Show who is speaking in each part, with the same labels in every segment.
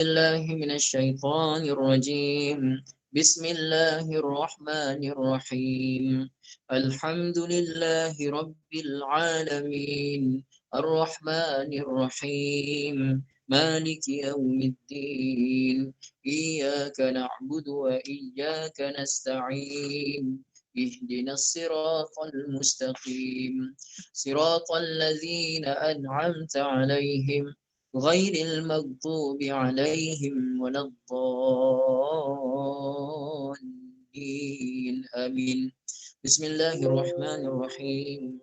Speaker 1: بالله من الشيطان الرجيم. بسم الله الرحمن الرحيم. الحمد لله رب العالمين الرحمن الرحيم مالك يوم الدين إياك نعبد وإياك نستعين اهدنا الصراط المستقيم صراط الذين أنعمت عليهم غير المغضوب عليهم ولا الضالين آمين. بسم الله الرحمن الرحيم.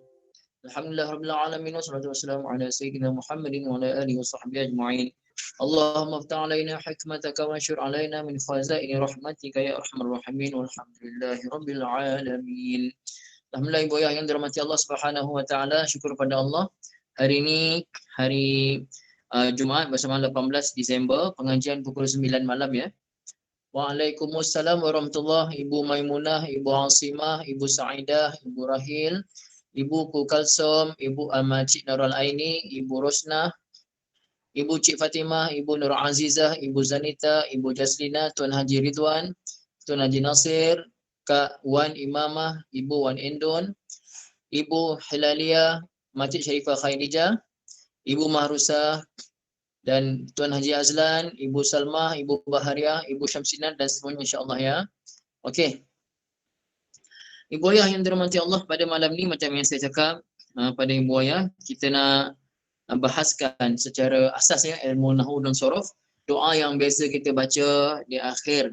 Speaker 1: الحمد لله رب العالمين والصلاة والسلام على سيدنا محمد وعلى آله وصحبه أجمعين. اللهم افتح علينا حكمتك وانشر علينا من خزائن رحمتك يا أرحم الراحمين والحمد لله رب العالمين. Alhamdulillah ibu ayah yang dirahmati Allah Subhanahu wa taala, syukur pada Allah. Hari ini hari Jumaat bersama 18 Disember, pengajian pukul 9 malam ya. Waalaikumsalam warahmatullahi. Ibu Maimunah, Ibu Asimah, Ibu Saidah, Ibu Rahil, Ibu Kukalsom, Ibu Cik Nurul Aini, Ibu Rosnah, Ibu Cik Fatimah, Ibu Nur Azizah, Ibu Zanita, Ibu Jaslina, Tuan Haji Ridwan, Tuan Haji Nasir, Kak Wan Imamah, Ibu Wan Endon, Ibu Hilalia, Makcik Sharifah Khairijah, Ibu Mahrusah, dan Tuan Haji Azlan, Ibu Salma, Ibu Bahariah, Ibu Syamsinan dan semuanya insya-Allah ya. Okey. Ibu ayah yang dirahmati Allah, pada malam ni macam yang saya cakap pada ibu ayah, kita nak bahaskan secara asasnya ilmu nahwu dan sorof, doa yang biasa kita baca di akhir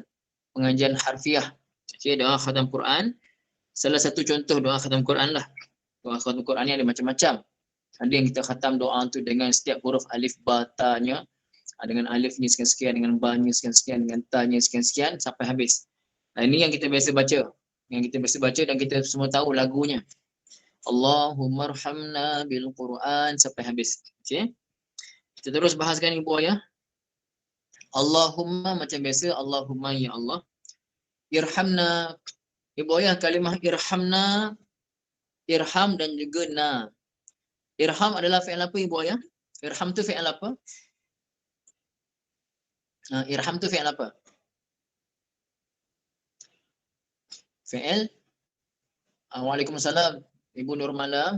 Speaker 1: pengajian harfiah. Okey, doa khatam Quran. Salah satu contoh doa khatam Quran lah. Doa khatam Quran ni ada macam-macam. Ada yang kita khatam doa tu dengan setiap huruf alif ba ta-nya, dengan alif ni sekian-sekian, dengan ba-nya sekian-sekian, dengan ta-nya sekian-sekian sampai habis. Ini yang kita biasa baca. Yang kita biasa baca dan kita semua tahu lagunya. Allahummarhamna bil Quran sampai habis. Okey. Kita terus bahaskan ibu ayah. Allahumma macam biasa, Allahumma ya Allah. Irhamna. Ibu ayah kalimah irhamna, irham dan juga na. Irham adalah fi'il apa ibu ayah? Irham tu fi'il apa? Irham tu fi'il apa? Fi'il? Waalaikumsalam. Ibu Nurmala.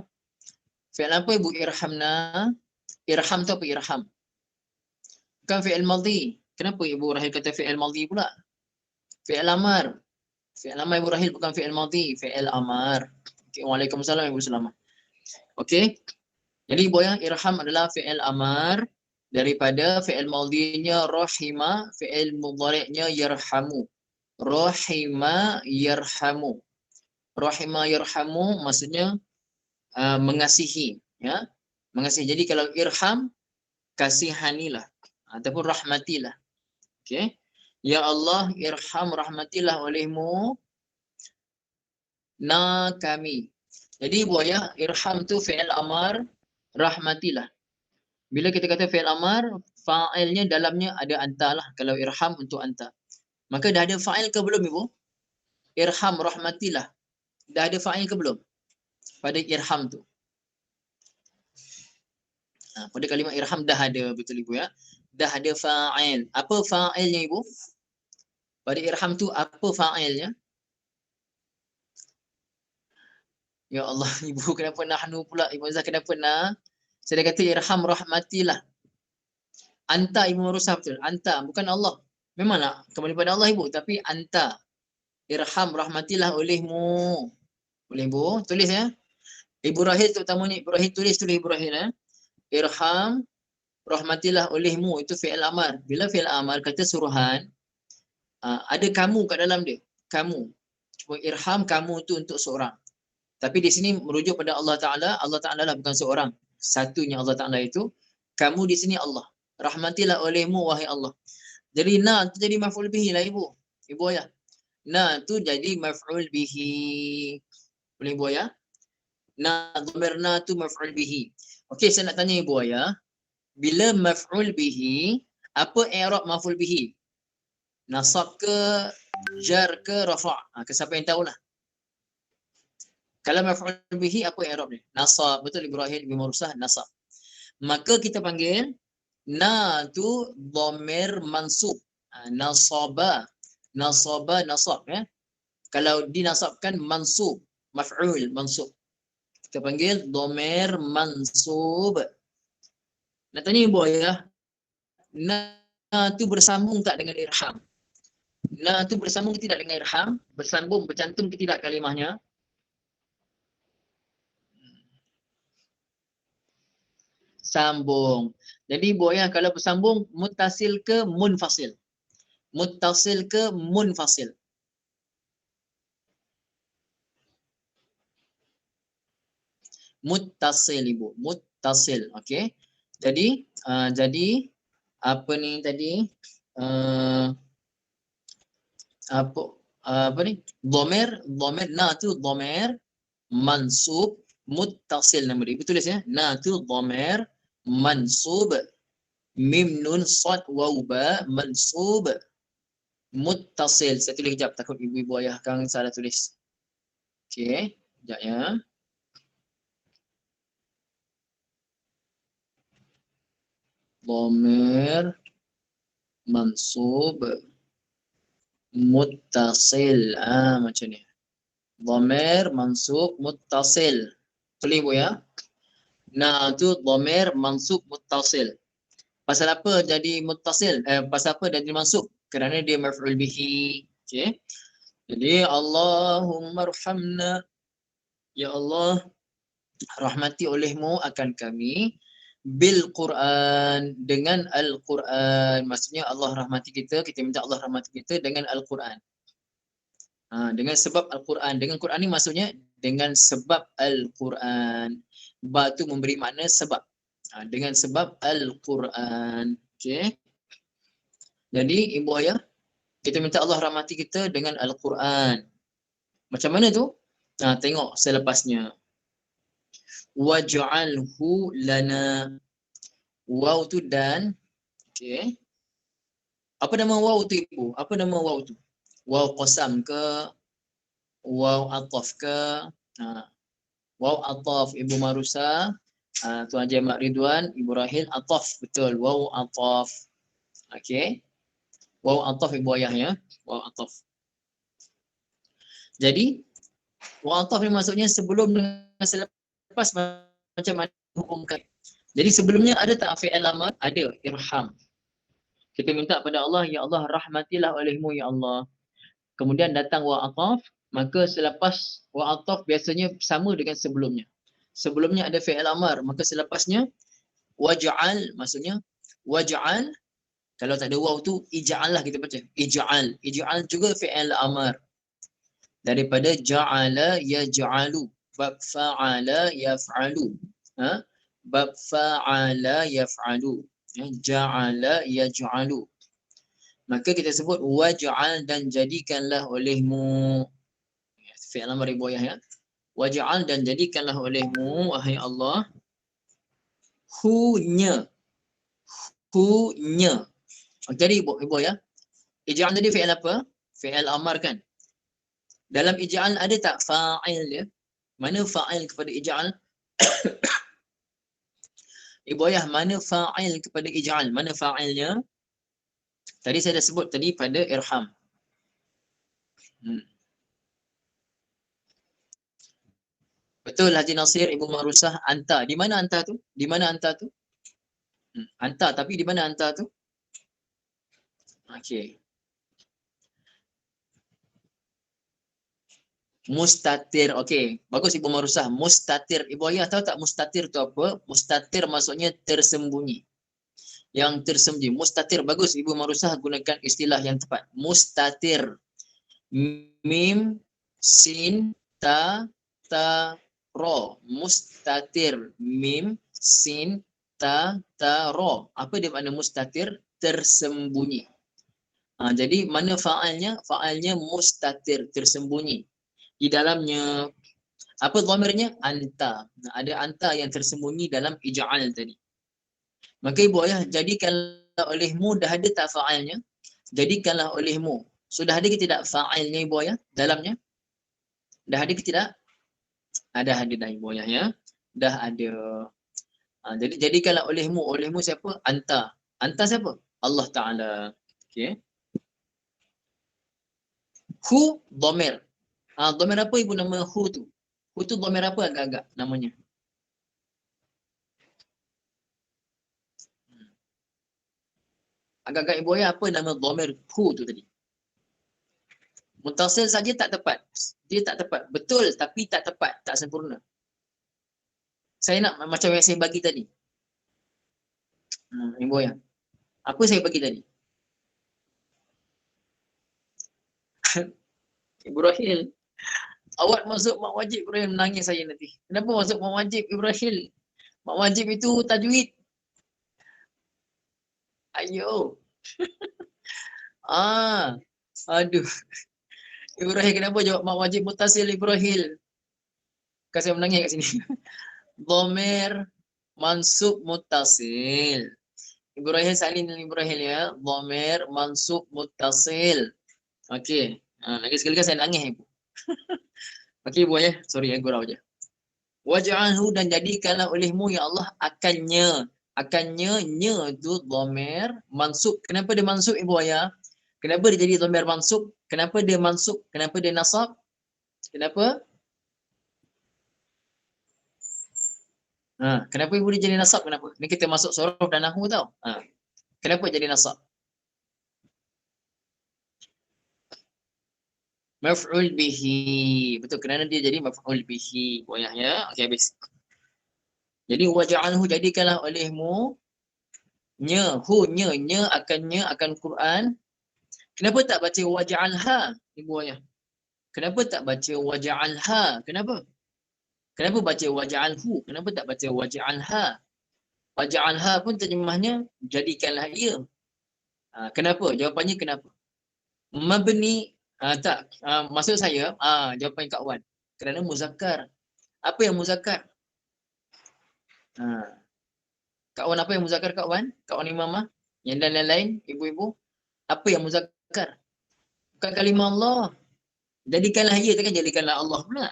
Speaker 1: Fi'il apa ibu irhamna? Irham tu apa irham? Bukan fi'il madhi. Kenapa ibu Rahil kata fi'il madhi pula? Fi'il amar. Fi'il amar ibu Rahil bukan fi'il madhi, fi'il amar. Okay. Waalaikumsalam ibu Salamah. Okey. Jadi ibu ayah, irham adalah fi'il amar daripada fi'il madhinya rahima, fi'il mudhari'nya yarhamu. Rahima yarhamu. Rahima yarhamu maksudnya mengasihi, ya. Mengasihi. Jadi kalau irham, kasihanilah ataupun rahmatilah. Okey. Ya Allah, irham, rahmatilah olehmu na kami. Jadi ibu ayah, irham tu fi'il amar, rahmatilah. Bila kita kata fi'il amar, fa'ilnya dalamnya ada anta lah. Kalau irham untuk anta. Maka dah ada fa'il ke belum ibu? Irham, rahmatilah. Dah ada fa'il ke belum? Pada irham tu. Pada kalimah irham dah ada, betul ibu ya. Dah ada fa'il. Apa fa'ilnya ibu? Pada irham tu apa fa'ilnya? Ya Allah, ibu kenapa nahnu pula? Ibu Zah kenapa nah? Saya dah kata irham, rahmatilah. Anta ibu Marusah betul. Anta, bukan Allah. Memanglah kembali pada Allah ibu, tapi anta. Irham, rahmatilah olehmu. Boleh ibu? Tulis ya. Ibu Rahil terutamanya, Ibu Rahil tulis Ibu Rahil ya. Irham, rahmatilah olehmu. Itu fi'il amar. Bila fi'il amar kata suruhan, ada kamu kat dalam dia. Kamu. Cuma irham kamu tu untuk seorang. Tapi di sini merujuk pada Allah Ta'ala. Allah Ta'ala lah bukan seorang. Satunya Allah Ta'ala itu. Kamu di sini Allah. Rahmatilah olehmu wahai Allah. Jadi na tu jadi maf'ul bihi lah ibu. Ibu ayah. Na tu jadi maf'ul bihi. Boleh ibu ayah? Na, dhamir na tu maf'ul bihi. Okey, saya nak tanya ibu ayah. Bila maf'ul bihi, apa i'rab maf'ul bihi? Nasab ke, jar ke, rafa'? Ke siapa yang tahulah. Kalau maf'ul bihi, apa i'rab dia? Nasab. Betul Ibrahim Ibu Marusah, nasab. Maka kita panggil Na tu dhamir mansub. Nasaba. Nasaba nasab ya. Kalau dinasabkan mansub, maf'ul mansub. Kita panggil dhamir mansub. Nak tanya ibu ya, na tu bersambung tak dengan irham? Na tu bersambung ke tidak dengan irham? Bersambung, bercantum ke tidak kalimahnya? Sambung. Jadi ibu ayah kalau bersambung muttasil ke munfasil? Muttasil ke munfasil? Muttasil ibu, muttasil. Okey. Jadi apa ni tadi? Apa ni? Dhamir na tu dhamir mansub muttasil nama dia. Betul ya? Na tu dhamir mansub mim nun sad waw ba mansub muttasil. Saya tulis kejap takut ibu-ibu ayah kang salah tulis. Okey, kejap ya. Dhamir mansub muttasil. Macam ni. Dhamir mansub muttasil. Tulis ibu ya. Na tu dhamir mansub muttasil. Pasal apa jadi muttasil? Pasal apa jadi mansub? Kerana dia maf'ul bihi. Okey. Jadi Allahumma arhamna. Ya Allah, rahmati olehmu akan kami bil Quran, dengan Al-Quran. Maksudnya Allah rahmati kita, kita minta Allah rahmati kita dengan Al-Quran. Dengan sebab Al-Quran. Dengan Quran ni maksudnya dengan sebab Al-Quran. Ba tu memberi makna sebab. Dengan sebab Al-Quran. Okey. Jadi ibu ayah, kita minta Allah rahmati kita dengan Al-Quran. Macam mana tu? Tengok selepasnya. Waj'alhu lana. Waw tu dan. Okey. Apa nama waw tu ibu? Apa nama waw tu? Waw qasam ke? Waw ataf ke? Waw ataf Ibu Marusa. Tuan Haji Ahmad Ridwan, Ibu Rahil ataf. Betul. Waw ataf. Okey. Waw ataf ibu ayah ya. Waw ataf. Jadi waw ataf ni maksudnya sebelum dengan selepas macam mana hukumkan. Jadi sebelumnya ada tak fi'il amr? Ada, irham. Kita minta pada Allah, ya Allah rahmatilah olehmu ya Allah. Kemudian datang wa ataf, maka selepas wa ataf biasanya sama dengan sebelumnya. Sebelumnya ada fi'il amr, maka selepasnya waj'al, maksudnya waj'al. Kalau tak ada waw tu ij'al lah kita baca. Ij'al. Ij'al juga fi'il amr. Daripada ja'ala yaj'alu, bab fa'ala yaf'alu. Bab fa'ala yaf'alu. Ja'ala yaj'alu. Maka kita sebut waj'al dan jadikanlah olehmu. Fi'il amr ibu ayah ya. Waj'al dan jadikanlah olehmu wahai Allah hu-nya. Hu-nya. Jadi ibu ya. Ij'al tadi fi'il apa? Fi'il amr kan? Dalam ij'al ada tak fa'il dia? Mana fa'il kepada ij'al? Ibu ayah, mana fa'il kepada ij'al? Mana fa'ilnya? Tadi saya dah sebut tadi pada irham. Betul Haji Nasir, Ibu Marusah, anta. Di mana anta tu? Di mana anta tu? Anta, tapi di mana anta tu? Okey. Mustatir. Okey. Bagus Ibu Marusah. Mustatir. Ibu ayah tahu tak mustatir tu apa? Mustatir maksudnya tersembunyi. Yang tersembunyi. Mustatir. Bagus Ibu Marusah gunakan istilah yang tepat. Mustatir. Mim, sin, ta, ro. Mustatir. Mim, sin, ta, ro. Apa dia makna mustatir? Tersembunyi. Jadi mana fa'alnya? Fa'alnya mustatir, tersembunyi. Di dalamnya apa dhamirnya? Anta. Ada anta yang tersembunyi dalam ij'al tadi. Maka ibu ayah, jadikanlah olehmu, dah ada tak fa'alnya? Jadikanlah olehmu. Sudah ada ke tidak fa'alnya ibu ayah dalamnya? Dah ada ke tidak? Dah ada dah ibu ayah ya. Dah ada. Jadi jadikanlah olehmu. Olehmu siapa? Anta. Anta siapa? Allah Ta'ala. Okay. Hu, dhamir. Dhamir apa ibu nama hu tu? Hu tu dhamir apa agak-agak namanya? Agak-agak ibu ayah apa nama dhamir hu tu tadi? Mutasil saja tak tepat. Dia tak tepat. Betul tapi tak tepat. Tak sempurna. Saya nak macam yang saya bagi tadi. Ibu ayah. Apa saya bagi tadi? Ibu Rahil. Awak masuk mak wajib Ibrahim, menangis saya nanti. Kenapa masuk mak wajib Ibrahim? Mak wajib itu tajwid. Ayo. Aduh. Ibrahim kenapa jawab mak wajib mutasil Ibrahim? Kan saya menangis kat sini. Dhamir mansub mutasil. Ibrahim salin Ibrahim ya. Dhamir mansub mutasil. Okey. Lagi sekali saya nangis ibu. Okey ibu ya. Sorry ya gurau je. Waj'alhu dan jadikanlah olehmu ya Allah akannya. Akannya nya tu dhamir mansub. Kenapa dia mansub ibu ayah? Kenapa dia jadi dhamir mansub? Kenapa dia mansub? Kenapa dia nasab? Kenapa? Kenapa ibu dia jadi nasab? Kenapa? Ni kita masuk sorof dan nahwu tau. Kenapa jadi nasab? Maf'ul bihi. Betul, kerana dia jadi maf'ul bihi. Boyah ya. Okey, habis. Jadi waja'alhu jadikanlah olehmu nya akan Quran. Kenapa tak baca waja'alha ibu ayah? Kenapa tak baca waja'alha? Kenapa? Kenapa baca waja'alhu? Kenapa tak baca waja'alha? Waja'alha pun terjemahnya jadikanlah ia. Kenapa? Jawapannya kenapa? Mabni tak. Maksud saya jawapan Kak Wan. Kerana muzakkar. Apa yang muzakkar? Kak Wan, apa yang muzakkar Kak Wan? Kak Wan Imamah? Yang dan lain-lain, ibu-ibu? Apa yang muzakkar? Bukan kalimah Allah. Jadikanlah ia, takkan jadikanlah Allah pula.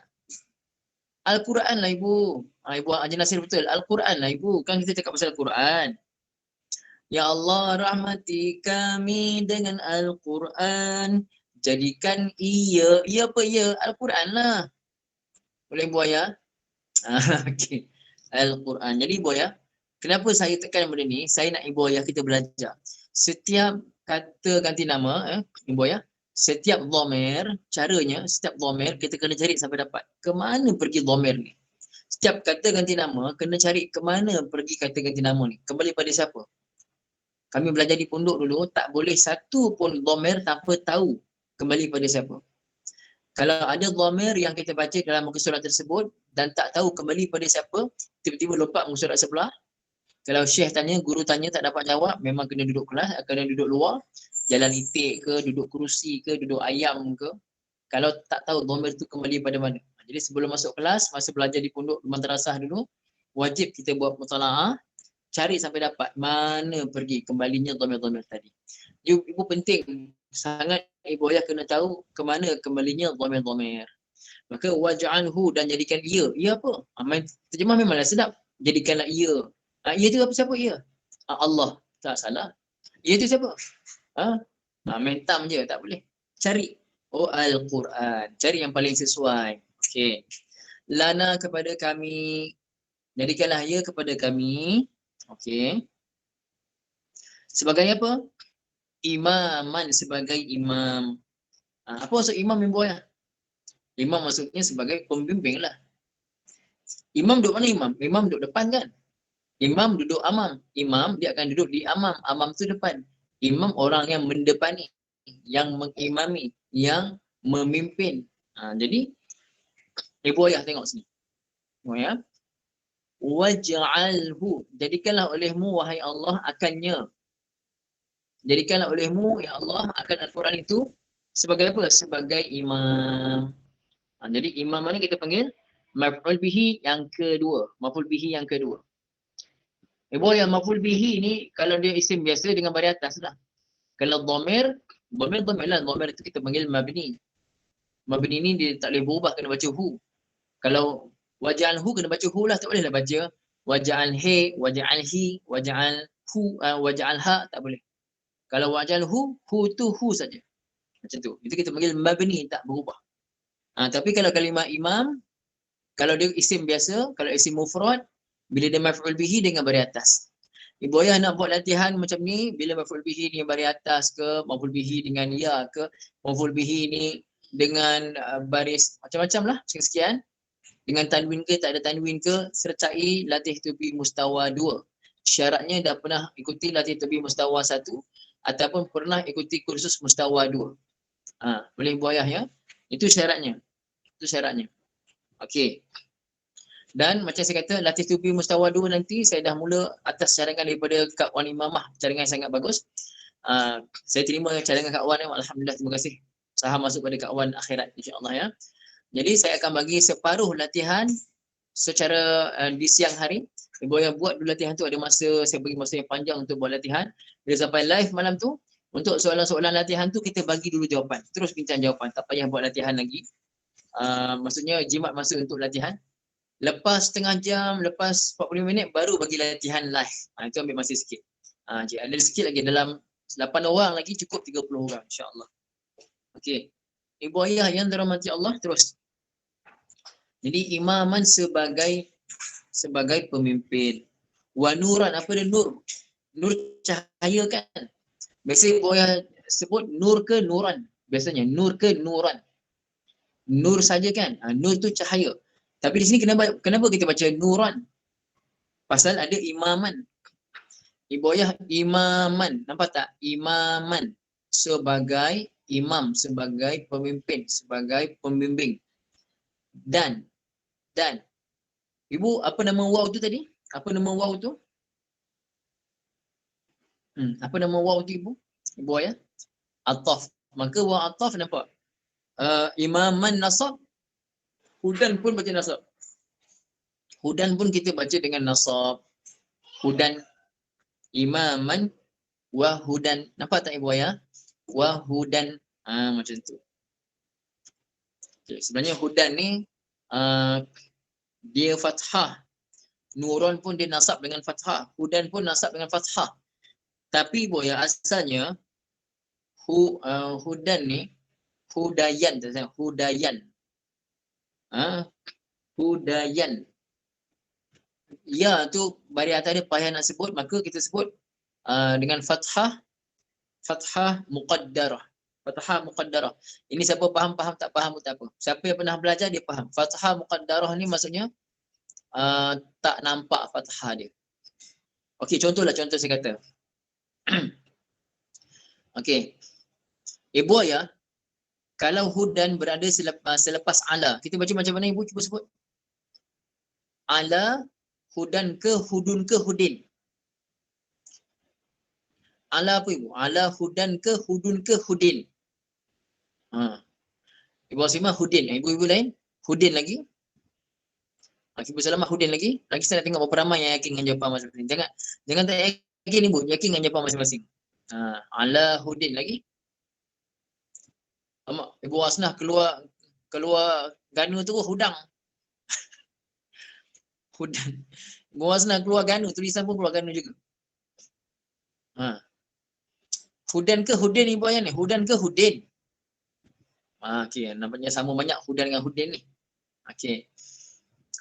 Speaker 1: Al-Quran lah ibu. Ibu Haji Nasir betul. Al-Quran lah ibu. Kan kita cakap pasal Al-Quran. Ya Allah rahmati kami dengan Al-Quran. Jadikan ia. Ia apa ia? Al-Quran lah. Boleh ibu ayah? Okay. Al-Quran. Jadi ibu ayah, kenapa saya tekan benda ni? Saya nak ibu ayah kita belajar. Setiap kata ganti nama, ibu ayah, setiap dhamir, caranya, setiap dhamir kita kena cari sampai dapat. Ke mana pergi dhamir ni? Setiap kata ganti nama, kena cari ke mana pergi kata ganti nama ni. Kembali pada siapa? Kami belajar di pondok dulu, tak boleh satu pun dhamir tanpa tahu kembali pada siapa. Kalau ada dhamir yang kita baca dalam muka surat tersebut dan tak tahu kembali pada siapa, tiba-tiba lompat muka surat sebelah. Kalau syekh tanya, guru tanya tak dapat jawab, memang kena duduk kelas, kena duduk luar, jalan itik ke, duduk kerusi ke, duduk ayam ke. Kalau tak tahu dhamir tu kembali pada mana. Jadi sebelum masuk kelas, masa belajar di pondok madrasah dulu, wajib kita buat mutalaah, cari sampai dapat mana pergi kembalinya dhamir-dhamir tadi. Ibu penting sangat ibu ayah kena tahu ke mana kembalinya dhamir-dhamir. Maka waj'alhu dan jadikan ia. Ia apa? Terjemah memanglah sedap. Jadikanlah ia. Ia tu apa, siapa ia? Allah. Tak salah. Ia tu siapa? Mentam je, tak boleh. Cari. Al-Quran. Cari yang paling sesuai. Okey. Lana kepada kami. Jadikanlah ia kepada kami. Okey. Sebagai apa? Imaman, sebagai imam. Apa maksud imam ibu ayah? Imam maksudnya sebagai pembimbing lah. Imam duduk mana imam? Imam duduk depan kan? Imam duduk amam. Imam dia akan duduk di amam. Amam tu depan. Imam orang yang mendepani, yang mengimami, yang memimpin. Jadi ibu ayah tengok sini. Ibu ayah. Waj'alhu, jadikanlah olehmu wahai Allah akannya. Jadikanlah olehmu ya Allah akan Al-Quran itu sebagai apa? Sebagai imam. Jadi imam mana kita panggil? Maf'ul bihi yang kedua. Maf'ul bihi yang kedua. Yang maf'ul bihi ni kalau dia isim biasa dengan baris atas lah. Kalau dhamir lah. Dhamir itu kita panggil mabni. Mabni ni dia tak boleh berubah, kena baca hu. Kalau waja'alhu kena baca hu lah. Tak boleh lah baca waja'alhi, waja'alhi, waja'al hu, waj'al ha tak boleh. Kalau waj'al hu tu hu saja. Macam tu. Itu kita panggil mabni, tak berubah. Tapi kalau kalimah imam, kalau dia isim biasa, kalau isim mufrad, bila dia maf'ul bihi dengan baris atas. Ibu ayah nak buat latihan macam ni, bila maf'ul bihi ni baris atas ke, maf'ul bihi dengan ya ke, maf'ul bihi ni dengan baris macam-macam lah, sekian. Dengan tanwin ke, tak ada tanwin ke, sertai latih tubi mustawa 2. Syaratnya dah pernah ikuti latih tubi mustawa 1 ataupun pernah ikuti kursus mustawa 2. Boleh ibu ayah ya. Itu syaratnya. Itu syaratnya. Okey. Dan macam saya kata, latih tubi mustawa 2 nanti saya dah mula atas cadangan daripada Kak Wan Imamah. Cadangan yang sangat bagus. Saya terima cadangan Kak Wan. Alhamdulillah, terima kasih. Saham masuk pada Kak Wan akhirat, insya-Allah ya. Jadi saya akan bagi separuh latihan secara di siang hari. Ibu yang buat dulu latihan tu, ada masa, saya bagi masa yang panjang untuk buat latihan. Bila sampai live malam tu, untuk soalan-soalan latihan tu kita bagi dulu jawapan. Terus bincang jawapan, tak payah buat latihan lagi. Maksudnya jimat masa untuk latihan. Lepas setengah jam, lepas 45 minit baru bagi latihan live. Itu ambil masa sikit. Ada sikit lagi, dalam 8 orang lagi cukup 30 orang, insya-Allah. Okey. Ibu ayah yang dirahmati Allah, terus. Jadi imaman sebagai pemimpin. Wa nuran, apa dia nur? Nur cahaya kan? Biasa ibu ayah sebut nur ke nuran. Biasanya nur ke nuran. Nur saja kan? Nur tu cahaya. Tapi di sini kenapa kita baca nuran? Pasal ada imaman. Ibu ayah imaman. Nampak tak? Imaman. Sebagai imam, sebagai pemimpin, sebagai pembimbing. Dan ibu, apa nama waw tu tadi? Apa nama waw tu? Apa nama waw tu ibu? Ibu ayah? Ataf. Maka waw ataf nampak? Imaman nasab. Hudan pun baca nasab. Hudan pun kita baca dengan nasab. Hudan. Imaman wa hudan. Nampak tak ibu ayah? Wa hudan. Macam tu. Okay, sebenarnya hudan ni dia fathah. Nuron pun dia nasab dengan fathah. Hudan pun nasab dengan fathah. Tapi ibu ayah asalnya hudan ni hudayan. Hudayan. Hudayan. Ya tu baris atas dia payah nak sebut, maka kita sebut dengan fathah muqaddarah. Fathah muqaddarah. Ini siapa faham, tak faham pun tak apa. Siapa yang pernah belajar dia faham. Fathah muqaddarah ni maksudnya tak nampak fathah dia. Okey, contoh saya kata. Okey. Ibu ayah, kalau hudan berada selepas ala, kita baca macam mana ibu? Cuba sebut. Ala, hudan ke, hudun ke, hudin? Ala apa ibu? Ala, hudan ke, hudun ke, hudin? Ibu Asimah hudin. Ibu-ibu lain hudin lagi. Ibu Salamah hudin lagi. Lagi saya nak tengok berapa ramai yang yakin dengan jawapan masing-masing. Jangan tak yakin ibu, yakin dengan jawapan masing-masing. Ala, hudin lagi. Ibu Asnah keluar ganu tu hudang. Hudan. Ibu Asnah keluar ganu, tulisan pun keluar ganu juga. Hudan ke hudin ibu ayah ni? Hudan ke hudin? Okey, nampaknya sama banyak hudan dengan hudin ni. Okey.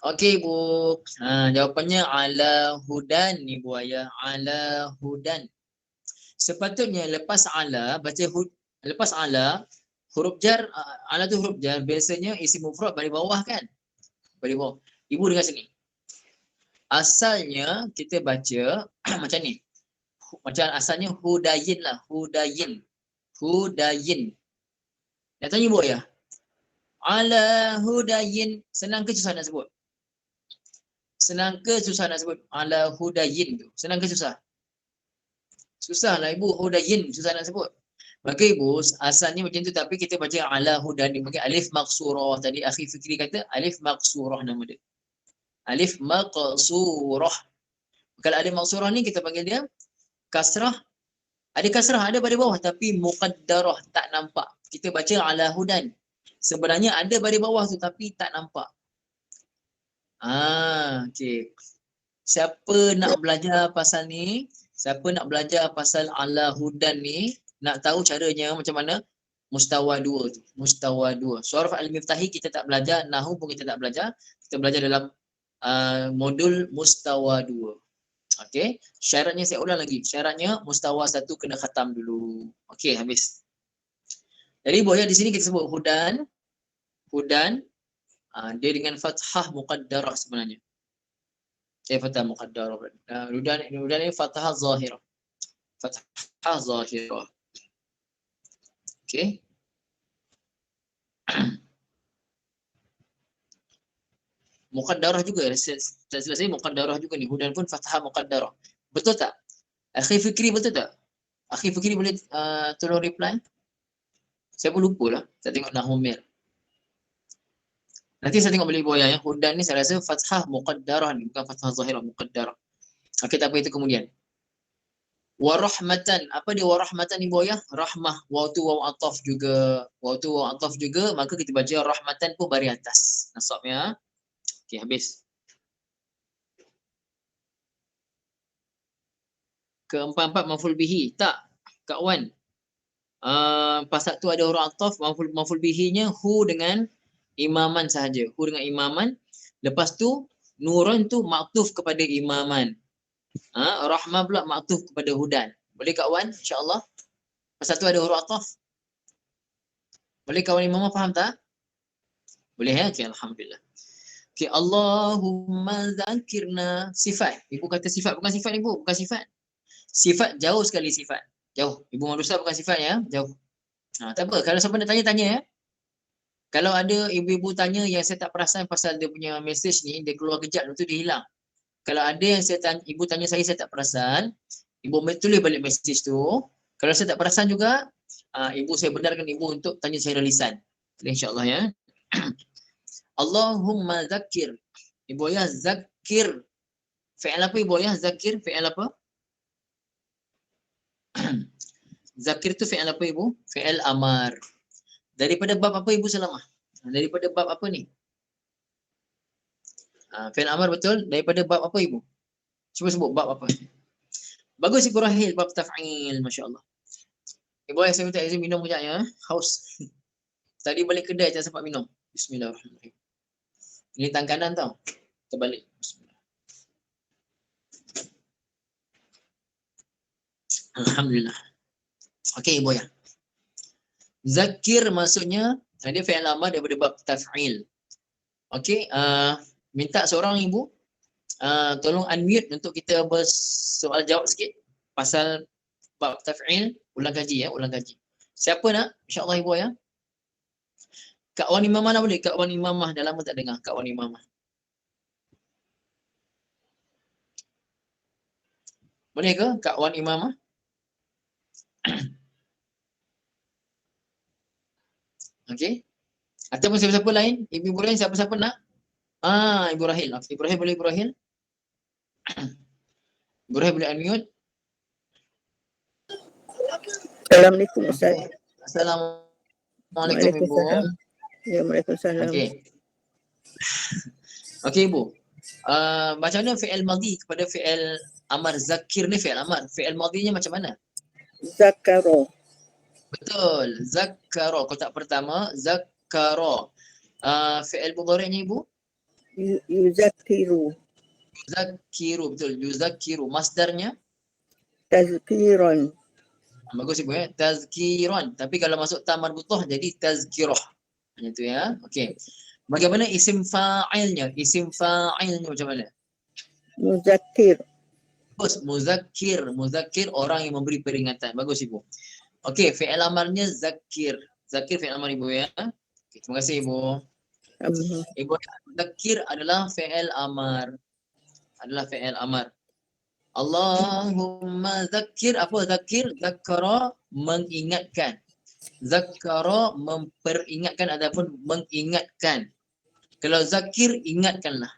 Speaker 1: Okey ibu. Jawapannya ala hudan ibu ayah. Ala hudan. Sepatutnya lepas ala baca lepas ala huruf jar, ala tu huruf jar, biasanya isim mufrad baris bawah kan? Baris bawah. Ibu dengar sini. Asalnya kita baca macam ni. Macam asalnya hudayin lah. Hudayin. Nak tanya ibu ayah. Ala hudayin. Senang ke susah nak sebut? Senang ke susah nak sebut? Ala hudayin tu. Senang ke susah? Susah lah ibu. Hudayin. Susah nak sebut. Maka ibu, asalnya macam tu. Tapi kita baca ala hudayin. Pakai alif maqsurah. Tadi Akhi Fikri kata alif maqsurah nama dia. Alif maqsurah. Kalau ada maqsurah ni kita panggil dia kasrah. Ada kasrah, ada pada bawah. Tapi muqaddarah. Tak nampak. Kita baca ala hudan. Sebenarnya ada baris bawah tu tapi tak nampak. Okey. Siapa nak belajar pasal ni, Siapa nak belajar pasal ala hudan ni, nak tahu caranya macam mana? Mustawa 2 tu. Mustawa 2. Surah Al-Miftahi kita tak belajar, Nahu pun kita tak belajar. Kita belajar dalam modul Mustawa 2. Okey. Syaratnya saya ulang lagi. Syaratnya Mustawa 1 kena khatam dulu. Okey, habis. Jadi boleh di sini kita sebut hudan. Hudan dia dengan fathah muqaddarah sebenarnya. Fathah muqaddarah. Hudan ni fathah zahirah. Fathah zahirah. Okey. Muqaddarah juga. Tak selesai muqaddarah juga ni. Hudan pun fathah muqaddarah. Betul tak? Akhi Fikri betul tak? Akhi Fikri boleh tolong reply? Saya pun lupa lah. Saya tengok Nahumir. Nanti saya tengok balik buaya ya. Hudan ni saya rasa fathah muqaddarah ni. Bukan fathah zahirah, muqaddarah. Okey, tak apa, itu kemudian. Warahmatan. Apa dia warahmatan ni buaya? Rahmah. Waw tu waw ataf juga. Waw tu waw ataf juga. Maka kita baca rahmatan pun baris atas. Nasabnya. Okey, habis. Keempat-empat maful bihi. Tak, Kak Wan. Pasal tu ada huruf ataf, maful bihinya hu dengan imaman sahaja. Hu dengan imaman. Lepas tu nurun tu maktuf kepada imaman. Rahmah pula maktuf kepada hudan. Boleh Kak Wan? InsyaAllah. Pasal tu ada huruf ataf. Boleh kawan imamah faham tak? Boleh ya? Okey, alhamdulillah. Okey, Allahumma zakirna. Sifat. Ibu kata sifat, bukan sifat ibu, bukan sifat. Sifat jauh sekali sifat. Jauh. Ibu madrasah bukan sifat ya, jauh. Tak apa, kalau siapa nak tanya-tanya ya. Kalau ada ibu-ibu tanya yang saya tak perasan pasal dia punya mesej ni, dia keluar kejap lepas tu dia hilang. Kalau ada yang saya tanya, ibu tanya saya tak perasan, ibu tulis balik mesej tu. Kalau saya tak perasan juga, ibu saya benarkan ibu untuk tanya saya lisan. InsyaAllah ya. Allahumma zakir. Ibu ya, zakir. Fi'il apa ibu ya? Zakir, fi'il apa? Zakir tu fi'il apa ibu? Fi'il amar. Daripada bab apa ibu Salamah? Daripada bab apa ni? Fi'il amar betul. Daripada bab apa ibu? Cuba sebut bab apa? Bagus Ibu Rahil, bab taf'il. Masya Allah. Ibu saya minta izin minum kejap ya. Haus. Tadi balik kedai tak sempat minum. Bismillahirrahmanirrahim. Ini tangan kanan tau. Terbalik. Bismillah. Alhamdulillah. Okey ibu ya. Zakir maksudnya dia fi'il amar daripada bab taf'il. Okey, minta seorang ibu tolong unmute untuk kita bersoal jawab sikit pasal bab taf'il. Ulang kaji ya, ulang kaji. Siapa nak? InsyaAllah ibu ya. Kak Wan Imamah nak boleh? Kak Wan Imamah dah lama tak dengar. Kak Wan Imamah. Boleh ke Kak Wan Imamah? Okey. Ataupun siapa-siapa lain? Ibu lain siapa-siapa nak? Ibu Rahil. Ibu Rahil boleh Ibu Rahil? Ibu Rahil boleh unmute?
Speaker 2: Assalamualaikum Ustaz.
Speaker 1: Assalamualaikum Ibu.
Speaker 2: Ya, Waalaikumsalam.
Speaker 1: Okey. Okey Ibu. Macam mana fi'il madhi kepada fi'il amar? Zakir ni fi'il amar. Fi'il madhinya macam mana?
Speaker 2: Zakaro.
Speaker 1: Betul. Zakaro. Kotak pertama. Zakaro. Fi'il mudhari'nya Ibu?
Speaker 2: Yuzakiru.
Speaker 1: Yuzakiru. Betul. Yuzakiru. Masdarnya?
Speaker 2: Tazkiran.
Speaker 1: Bagus Ibu ya. Tazkiran. Tapi kalau masuk ta marbutah jadi tazkirah. Macam tu ya. Okey. Bagaimana isim fa'ilnya? Isim fa'ilnya macam mana?
Speaker 2: Muzakir.
Speaker 1: Bagus. Muzakir. Muzakir orang yang memberi peringatan. Bagus Ibu. Okey. Fi'il amarnya zakir. Zakir fi'il amar Ibu ya. Okay, terima kasih Ibu. Ibu, zakir adalah fi'il amar. Adalah fi'il amar. Allahumma zakir. Apa zakir? Zakara mengingatkan. Zakara memperingatkan ataupun mengingatkan. Kalau zakir, ingatkanlah.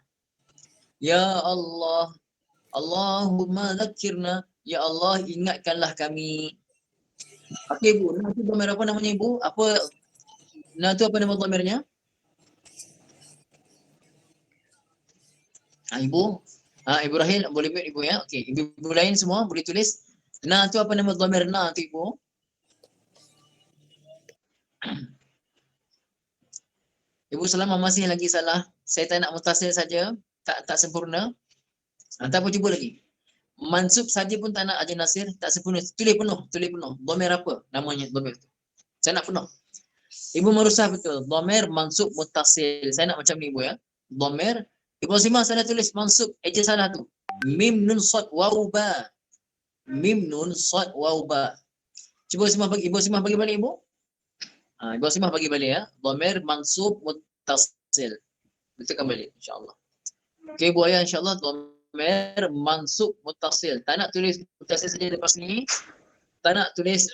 Speaker 1: Ya Allah. Allahumma zakirna. Ya Allah, ingatkanlah kami. Okey Ibu, nanti dhamir apa namanya Ibu? Nanti apa nama dhamirnya? Ibu, Ibrahim boleh mute ibu ya. Okey, ibu lain semua boleh tulis. Na tu apa nama dhamir na tu ibu? Ibu selama masih lagi salah. Saya tak nak mutasil saja, tak sempurna. Tak apa, cuba lagi. Mansub saja pun tak nak Haji Nasir, tak sempurna. Tulis penuh. Dhamir apa namanya dhamir tu? Saya nak penuh. Ibu merusah betul. Dhamir mansub muttasil. Saya nak macam ni ibu ya. Dhamir. Ibu Simah salah tulis mansub. Eja salah tu. Mim nun sad waw ba. Mim nun sad waw ba. Cuba Simah bagi. Ibu Simah bagi balik ibu. Ibu Simah bagi balik ya. Dhamir mansub muttasil. Betulkan balik insya-Allah. Okey ibu ayah insya-Allah dhamir mansub muttasil. Tak nak tulis muttasil saja lepas ni. Tak nak tulis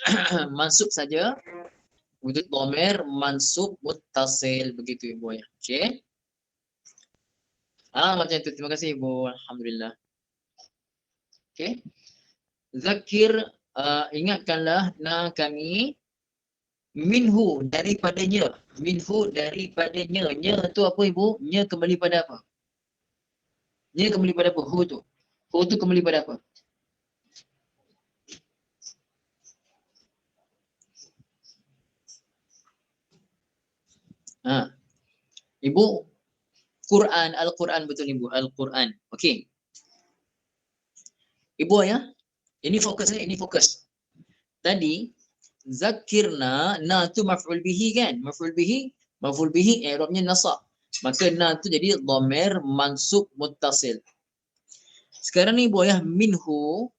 Speaker 1: mansub saja. Wujud dhamir mansub muttasil, begitu ibu ayah. Okey. Macam itu. Terima kasih ibu. Alhamdulillah. Okey. Zakir, ingatkanlah na kami minhu daripadanya. Minhu daripadanya. Nya tu apa ibu? Nya kembali pada apa? Nya kembali pada apa? Hu tu. Hu tu kembali pada apa? Ibu, Quran, Al-Quran betul ibu, Al-Quran. Okey. Ibu ayah, ini fokus ya, ini fokus. Tadi zakirna, na tu maf'ul bihi kan? Maf'ul bihi i'rabnya nasab. Maka na tu jadi dhamir mansub muttasil. Sekarang ni ibu ayah minhu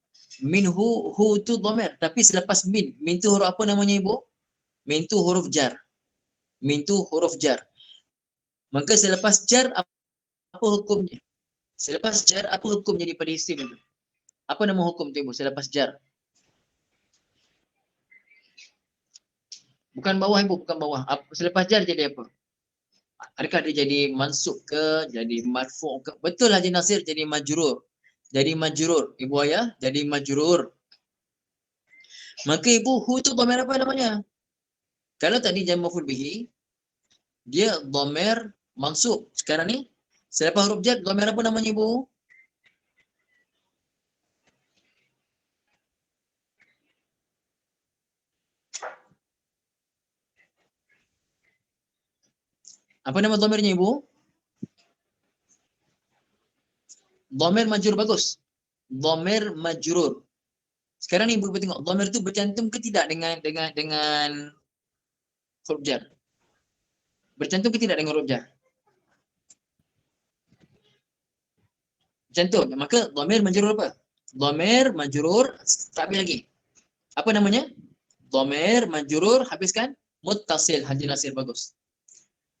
Speaker 1: hu tu dhamir, tapi selepas min tu huruf apa namanya ibu? Min tu huruf jar. Min tu huruf jar. Maka selepas jar apa hukumnya? Selepas jar apa hukum jadi pada isim itu? Apa nama hukum tu ibu selepas jar? Bukan bawah ibu, bukan bawah. Selepas jar jadi apa? Adakah dia jadi mansub ke, jadi marfu' ke? Betul Haji Nasir, jadi majrur. Jadi majrur. Ibu ayah, jadi majrur. Maka ibu hu tu dhamir apa namanya? Kalau tadi jam maf'ul bihi, dia dhamir mansub. Sekarang ni selepas huruf jar dhamir apa namanya ibu? Apa nama dhamirnya ibu? Dhamir majrur, bagus. Dhamir majrur. Sekarang ni ibu tengok dhamir tu bercantum ke tidak dengan huruf jar? Bercantum ke tidak dengan huruf jar? Bercantum. Maka dhamir majrur apa? Dhamir majrur, habis lagi. Apa namanya? Dhamir majrur, habiskan muttasil. Haji Nasir, bagus.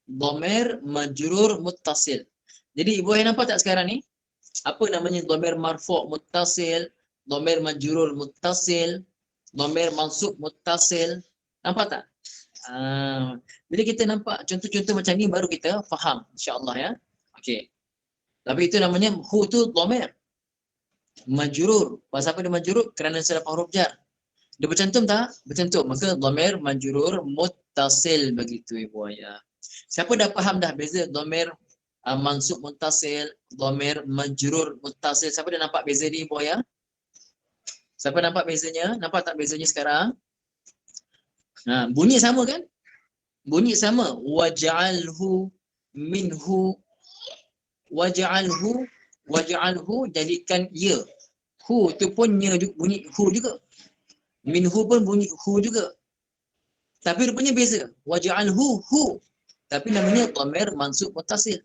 Speaker 1: Dhamir majrur muttasil. Jadi ibu ayah nampak tak sekarang ni? Apa namanya dhamir marfu' muttasil, dhamir majrur muttasil, dhamir mansub muttasil. Nampak tak? Bila kita nampak contoh-contoh macam ni baru kita faham insya-Allah ya. Okey. Tapi itu namanya hu tu dhamir majrur. Pasal apa dia majrur? Kerana selepas huruf jar. Dia bercantum tak? Bercantum. Maka dhamir majrur muttasil, begitu ibu ayah. Siapa dah faham dah beza dhamir mansub muttasil, dhamir majrur muttasil? Siapa dah nampak beza ni ibu ayah? Siapa nampak bezanya? Nampak tak bezanya sekarang? Bunyi sama kan? Bunyi sama. Waj'alhu minhu. Waj'alhu jadikan ia. Hu tu pun bunyi hu juga. Minhu pun bunyi hu juga. Tapi rupanya beza. Waj'alhu hu. Tapi namanya dhamir mansub muttasil.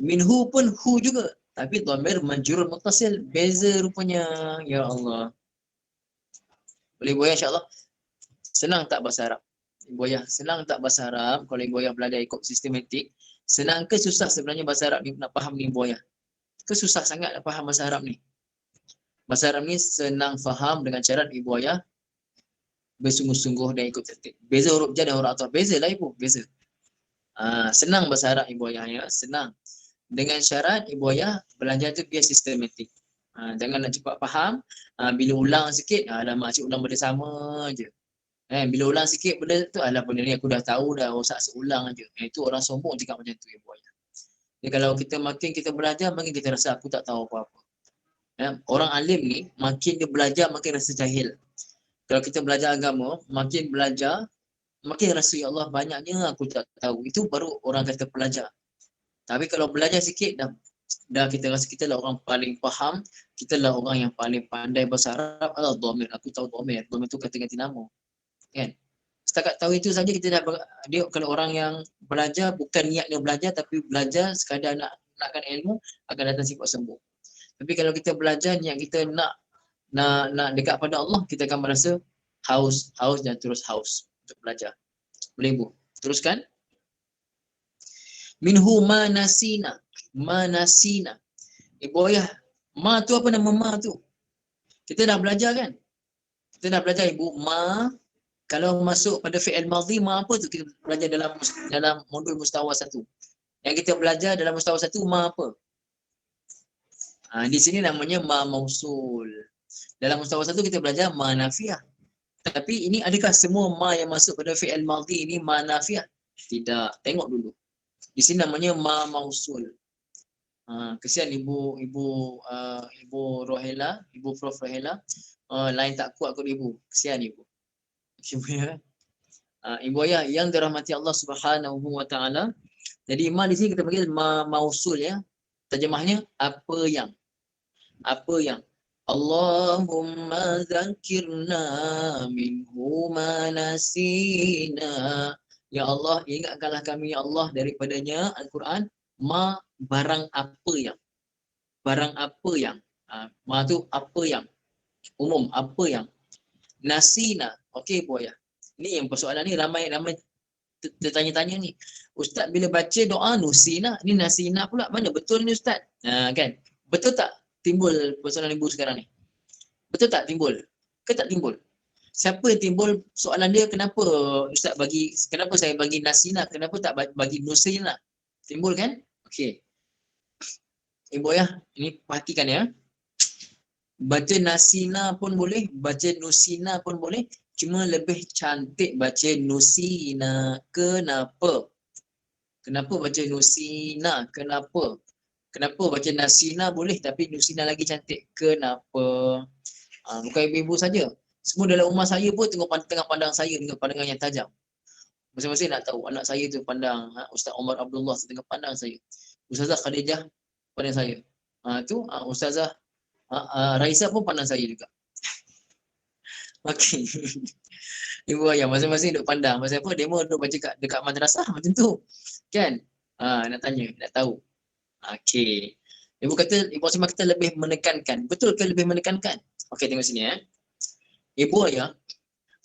Speaker 1: Minhu pun hu juga. Tapi dhamir majrur muttasil. Beza rupanya. Ya Allah. Boleh ibu ayah insya-Allah? Senang tak bahasa Arab? Ibu ayah, senang tak bahasa Arab kalau ibu ayah belajar ikut sistematik? Senang ke susah sebenarnya bahasa Arab ni nak faham ni ibu ayah? Ke susah sangat nak faham bahasa Arab ni? Bahasa Arab ni senang faham dengan syarat ibu ayah bersungguh-sungguh dan ikut tertib. Beza huruf jar dan huruf athaf. Bezalah ibu, beza. Senang bahasa Arab ibu ayah ya, senang. Dengan syarat ibu ayah belajar tu biar sistematik. Jangan nak cepat faham, bila ulang sikit, alamak cik ulang benda sama je. Bila ulang sikit benda tu, alah benda ni aku dah tahu dah, usah ulang aje. Itu orang sombong cakap macam tu ibu ayah. Jadi kalau kita makin kita belajar, makin kita rasa aku tak tahu apa-apa. Orang alim ni makin dia belajar makin rasa jahil. Kalau kita belajar agama, makin belajar makin rasa ya Allah banyaknya aku tak tahu. Itu baru orang kata pelajar. Tapi kalau belajar sikit dah kita rasa kita lah orang paling faham, kita lah orang yang paling pandai bahasa Arab. Allah dhamir, aku tahu dhamir. Dhamir tu kata ganti nama. Kan? Setakat tahu itu saja kita dah dia kalau orang yang belajar bukan niatnya belajar tapi belajar sekadar nakkan ilmu akan datang sifat sembuh. Tapi kalau kita belajar niat kita nak dekat pada Allah, kita akan merasa haus dan terus haus untuk belajar. Boleh Ibu? Teruskan. Minhu manasina. Ibu ayah, ma tu apa nama ma tu? Kita dah belajar kan? Kita dah belajar Ibu, ma kalau masuk pada fi'il madhi, ma apa tu? Kita belajar dalam modul mustawa 1. Yang kita belajar dalam mustawa 1, ma apa? Di sini namanya ma mausul. Dalam mustawa 1 kita belajar ma nafiah. Tapi ini adakah semua ma yang masuk pada fi'il madhi ini ma nafiah? Tidak. Tengok dulu. Di sini namanya ma mausul. Kesian ibu Rohela, ibu Prof Rohela, lain tak kuat kot ibu. Kesian ibu. Ibu ayah yang dirahmati Allah Subhanahu wa taala. Jadi ma di sini kita panggil ma mausul ya. Terjemahnya apa yang. Allahumma zakirna minhu ma nasina. Ya Allah, ingatkanlah kami ya Allah daripadanya Al-Quran ma barang apa yang. Ma tu apa yang. Umum, apa yang. Nasina. Okey Bu ayah. Ni yang persoalan ni ramai tertanya-tanya ni. Ustaz bila baca doa nusina, ni nasina pula. Mana betul ni Ustaz? Kan? Betul tak timbul persoalan ibu sekarang ni? Betul tak timbul? Ke tak timbul? Siapa yang timbul soalan dia kenapa Ustaz kenapa saya bagi nasina, kenapa tak bagi nusina? Timbul kan? Okey. Ibu ayah, ini perhatikan ya. Baca nasina pun boleh, baca nusina pun boleh. Cuma lebih cantik baca nusina. Kenapa? Kenapa baca nusina? Kenapa? Kenapa baca nasina boleh tapi nusina lagi cantik? Kenapa? Bukan ibu-ibu saja. Semua dalam rumah saya pun tengah pandang saya dengan pandangan yang tajam. Masing-masing nak tahu anak saya tu pandang Ustaz Omar Abdullah tengah pandang saya. Ustazah Khadijah pandang saya. Ustazah Raisa pun pandang saya juga. Okey. Ibu ayah masing-masing duk pandang. Pasal apa? Demo duk baca dekat madrasah macam tu. Kan? Nak tanya, nak tahu. Okey. Ibu Asimah kata lebih menekankan. Betul ke lebih menekankan? Okey, tengok sini ya. Ibu ayah,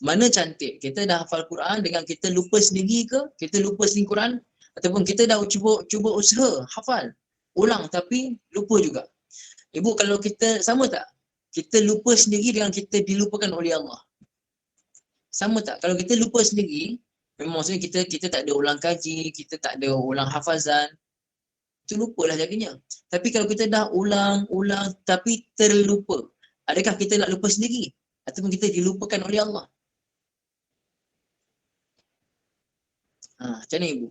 Speaker 1: mana cantik? Kita dah hafal Quran dengan kita lupa sendiri ke? Kita lupa sendiri Quran ataupun kita dah cuba usaha hafal, ulang tapi lupa juga. Ibu, kalau kita sama tak? Kita lupa sendiri dengan kita dilupakan oleh Allah. Sama tak? Kalau kita lupa sendiri, memang maksudnya kita tak ada ulang kaji, kita tak ada ulang hafazan. Itu lupalah jadinya. Tapi kalau kita dah ulang tapi terlupa, adakah kita nak lupa sendiri? Ataupun kita dilupakan oleh Allah? Macam ni Ibu?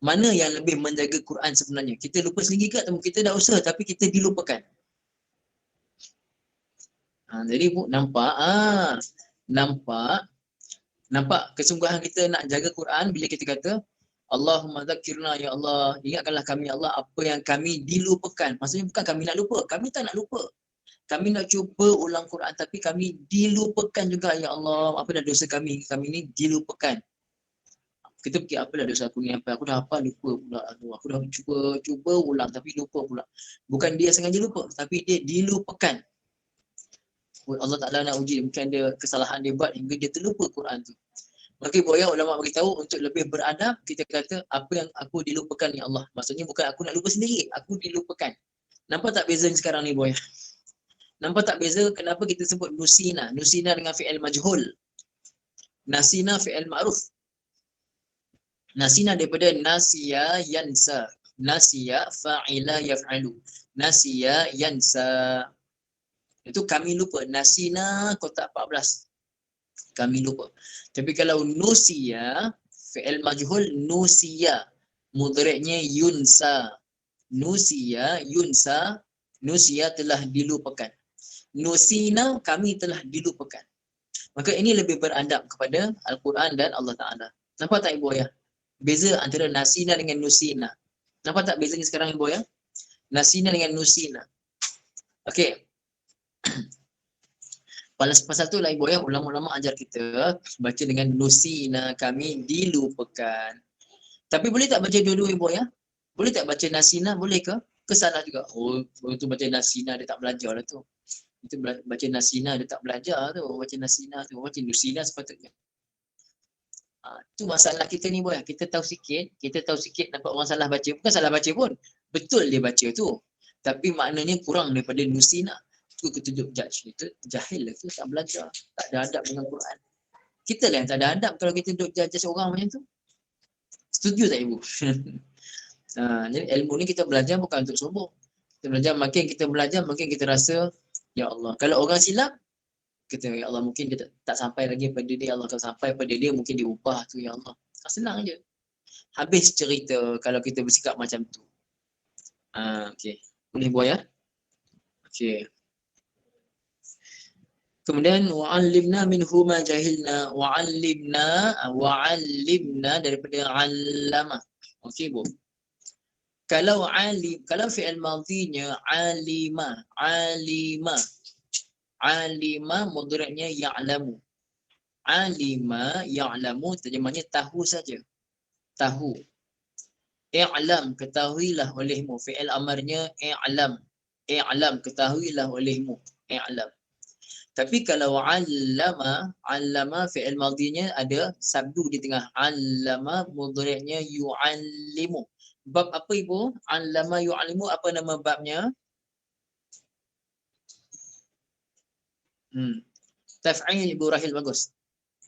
Speaker 1: Mana yang lebih menjaga Quran sebenarnya? Kita lupa sendiri ke ataupun kita dah usaha tapi kita dilupakan? Jadi Ibu nampak kesungguhan kita nak jaga Quran bila kita kata Allahumma zakirna ya Allah, ingatkanlah kami ya Allah apa yang kami dilupakan. Maksudnya bukan kami nak lupa, kami tak nak lupa. Kami nak cuba ulang Quran tapi kami dilupakan juga ya Allah. Apa dah dosa kami ni dilupakan. Kita fikir apalah dosa aku ni, apa aku dah hafal lupa pula. Aku dah cuba ulang tapi lupa pula. Bukan dia sengaja lupa tapi dia dilupakan. Allah Ta'ala nak uji mungkin dia kesalahan dia buat hingga dia terlupa Quran tu. Maka Ibu ayah ulama beritahu untuk lebih beradab kita kata apa yang aku dilupakan ya Allah. Maksudnya bukan aku nak lupa sendiri, aku dilupakan. Nampak tak beza sekarang ni Ibu ayah? Nampak tak beza kenapa kita sebut nusina? Nusina dengan fi'il majhul. Nasina fi'il ma'ruf. Nasina daripada nasiya yansa. Nasiya fa'ila yaf'alu. Nasiya yansa. Itu kami lupa. Nasina kotak 14. Kami lupa. Tapi kalau nusiya, fi'il majhul nusiya. Mudhari'nya yunsa. Nusiya, yunsa. Nusia telah dilupakan. Nusina, kami telah dilupakan. Maka ini lebih beradab kepada Al-Quran dan Allah Ta'ala. Nampak tak Ibu Ayah? Beza antara nasina dengan nusina. Nampak tak bezanya sekarang Ibu Ayah? Nasina dengan nusina. Okey. Pasal tu lah Ibu Ayah, ulama-ulama ajar kita baca dengan nusina, kami dilupakan. Tapi boleh tak baca dua-dua Ibu Ayah? Boleh tak baca nasina? Boleh ke? Kesalah juga. Oh, itu baca nasina dia tak belajar lah tu. Itu baca nasina dia tak belajar tu. Baca nasina tu. Baca nusina sepatutnya. Tu masalah kita ni boy. Kita tahu sikit nampak orang salah baca. Bukan salah baca pun. Betul dia baca tu. Tapi maknanya kurang daripada nusina. Tu kita duduk judge. Itu jahil lah tu. Tak belajar. Tak ada adab dengan Quran. Kita lah yang tak ada adab kalau kita duduk judge orang macam tu. Setuju tak Ibu? Jadi ilmu ni kita belajar bukan untuk sombong. Kita belajar, makin kita belajar, makin kita rasa, ya Allah. Kalau orang silap, kita, ya Allah, mungkin dia tak sampai lagi pada dia. Allah akan sampai pada dia, mungkin dia ubah tu, ya Allah. Senang je. Habis cerita kalau kita bersikap macam tu. Okey. Boleh buat ya? Okey. Kemudian wa'allimna minhu ma jahilna. Wa'allimna daripada 'allama. Okey, Bu. Kalau fi'il madhinya alima mudhari'nya ya'lamu. Alima ya'lamu terjemahnya tahu saja. Tahu. I'lam ketahuilah olehmu. Fi'il amarnya i'lam. I'lam ketahuilah olehmu. I'lam. Tapi kalau 'allama fi'il madhinya ada sabdu di tengah. 'allama mudhari'nya yu'allimu. Bab apa Ibu? 'Allama yu'allimu, apa nama babnya? Taf'il Ibu Rahil, bagus.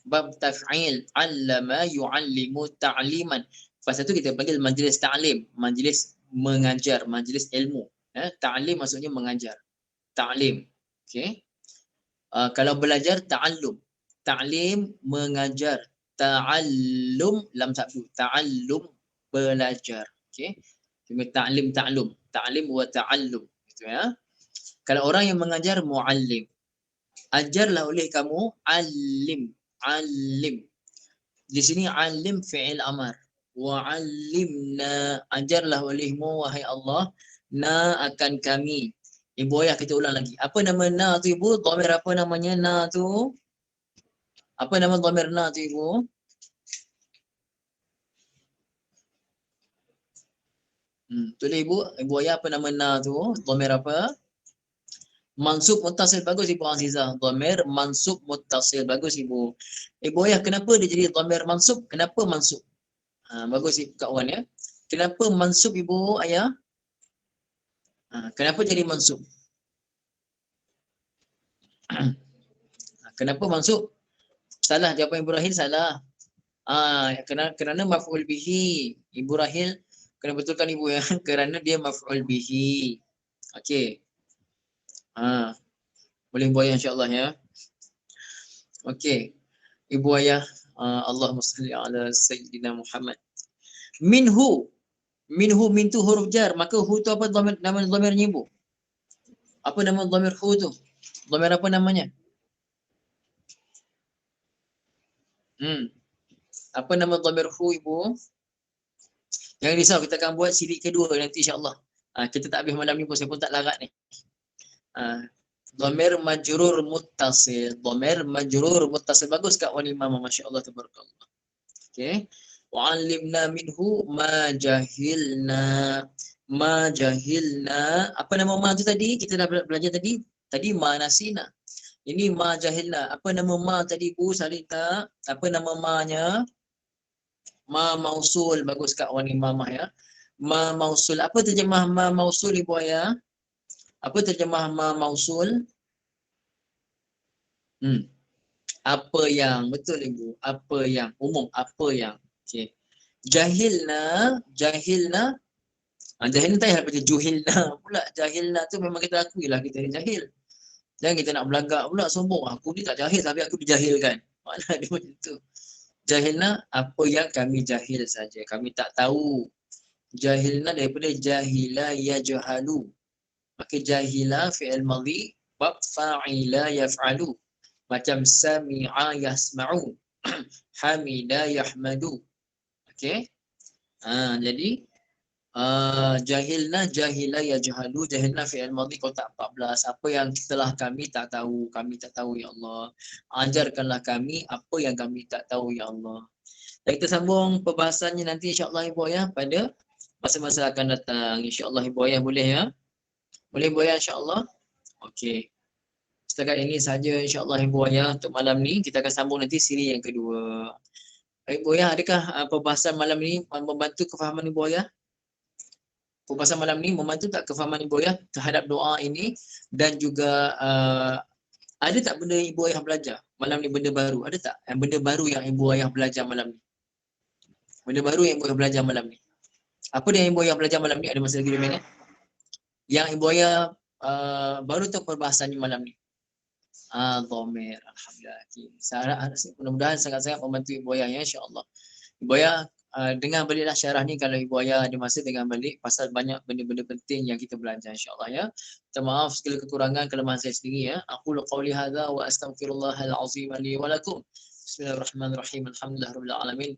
Speaker 1: Bab taf'il. 'Allama yu'allimu ta'liman. Pasal tu kita panggil majlis ta'lim, majlis mengajar, majlis ilmu. Ta'lim maksudnya mengajar. Ta'lim. Okey. Kalau belajar ta'allum. Ta'lim mengajar. Ta'allum lam sabdu. Ta'allum belajar. Okey. Cuma ta'lim ta'allum. Ta'lim wa ta'allum. Gitu ya. Kalau orang yang mengajar muallim. Ajarlah oleh kamu alim. Alim. Di sini alim fi'il amar. Wa 'allimna, ajarlah olehmu wahai Allah, na akan kami. Ibu Ayah kita ulang lagi. Apa nama na tu Ibu? Dhamir apa namanya na tu? Apa nama dhamir na tu Ibu? Tulis Ibu Ayah apa nama na tu? Dhamir apa? Mansub muttasil, bagus Ibu Azizah. Dhamir mansub muttasil, bagus Ibu. Ibu Ayah kenapa dia jadi dhamir mansub? Kenapa mansub? Bagus Kak Wan ya. Kenapa mansub Ibu Ayah? Kenapa jadi mansub? Kenapa mansub? Salah jawapan Ibu Rahil, salah. Kerana maf'ul bihi. Ibu Rahil kena betulkan Ibu ya. Kerana dia maf'ul bihi. Okey. Boleh Ibu Ayah insya-Allah ya. Okey. Ibu Ayah, Allahumma salli ala sayyidina Muhammad. Minhu min tu huruf jar, maka hu tu apa nama dhamirnya Ibu? Apa nama dhamir hu tu? Dhamir apa namanya? Apa nama dhamir hu Ibu? Jangan risau, kita akan buat siri kedua nanti insya-Allah. Kita tak habis malam ni pun, saya pun tak larat ni. Dhamir majrur muttasil. Dhamir majrur muttasil, bagus Kak Wan Imam, masya-Allah tabarakallah. Okey. Wa'allimna minhu ma jahilna. Ma jahilna. Apa nama ma tu tadi? Kita dah belajar tadi. Tadi ma nasina. Ini ma jahilna. Apa nama ma tadi Bu Salita? Apa nama ma-nya? Ma mausul, bagus Kak Wan Imamah ya. Ma mausul. Apa terjemah ma mausul Ibu Ayah? Apa terjemah ma mausul? Apa yang, betul Ibu. Apa yang, umum, apa yang. Okey. Jahilna, jahilna tak payah baca juhilna pula. Jahilna tu memang kita akui lah kita ni jahil. Jangan kita nak belagak pula sombong. Aku ni tak jahil tapi aku dijahilkan. Mana dia macam tu. Jahilna, apa yang kami jahil saja. Kami tak tahu. Jahilna daripada jahila yajhalu. Maka jahila fi'il madhi, bab fa'ila yaf'alu. Macam sami'a yasma'u, hamida yahmadu. Okey. Jadi jahilna jahila yajhalu, jahilna fi'il madhi kotak 14. Apa yang telah kami tak tahu ya Allah. Ajarkanlah kami apa yang kami tak tahu ya Allah. Dan kita sambung perbahasannya nanti insya-Allah Ibu Ayah pada masa-masa akan datang. Insya-Allah Ibu Ayah boleh ya? Boleh Ibu Ayah insya-Allah? Okey. Setakat ini saja insya-Allah Ibu Ayah untuk malam ni. Kita akan sambung nanti siri yang kedua. Ibu Ayah, adakah perbahasan malam ni membantu kefahaman Ibu Ayah? Perbahasan malam ni membantu tak kefahaman Ibu Ayah terhadap doa ini, dan juga ada tak benda Ibu Ayah belajar malam ni, benda baru? Ada tak benda baru yang Ibu Ayah belajar malam ni? Benda baru yang Ibu Ayah belajar malam ni. Apa dia yang Ibu Ayah belajar malam ni? Ada masa lagi 2 minit. Yang Ibu Ayah baru tahu perbahasannya malam ni. Dhamir. Alhamdulillah. Mudah-mudahan sangat-sangat membantu Ibu Ayah ya, insya-Allah. Ibu Ayah dengar baliklah syarah ni kalau Ibu Ayah ada masa, dengar balik pasal banyak benda-benda penting yang kita belajar insya-Allah ya. Minta maaf segala kekurangan kelemahan saya sendiri ya. Aqulu qauli hadza wa astaghfirullahal azim li wa lakum. Bismillahirrahmanirrahim. Alhamdulillahirabbil alamin.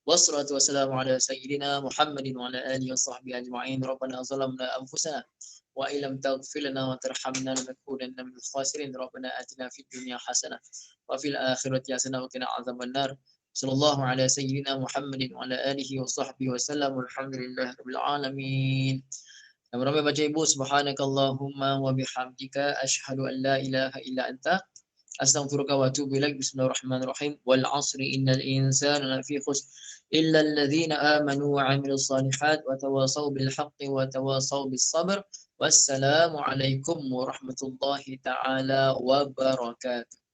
Speaker 1: Wassalatu wassalamu ala sayyidina Muhammadin wa ala alihi washabbihi ajma'in. Rabbana zalamna anfusana wa illam taghfir lana wa tarhamna lanakunanna minal khasirin. Rabbana atina fid dunya hasanah wa fil akhirati hasanah wa qina adzabannar. Sallallahu ala sayyidina Muhammadin wa ala alihi wa sahbihi wa sallam. Alhamdulillahi rabbil alamin. Yang ramai baca Ibu, subhanakallahumma wa bihamdika asyhadu an la ilaha illa anta astaghfiruka wa atubu ilaik. Bismillahirrahmanirrahim. Wal 'asri innal insana lafi khusr illa alladhina amanu wa 'amilus shalihat wa tawasaw bil haqqi wa tawasaw bis sabr. Wassalamu alaikum warahmatullahi taala wabarakatuh.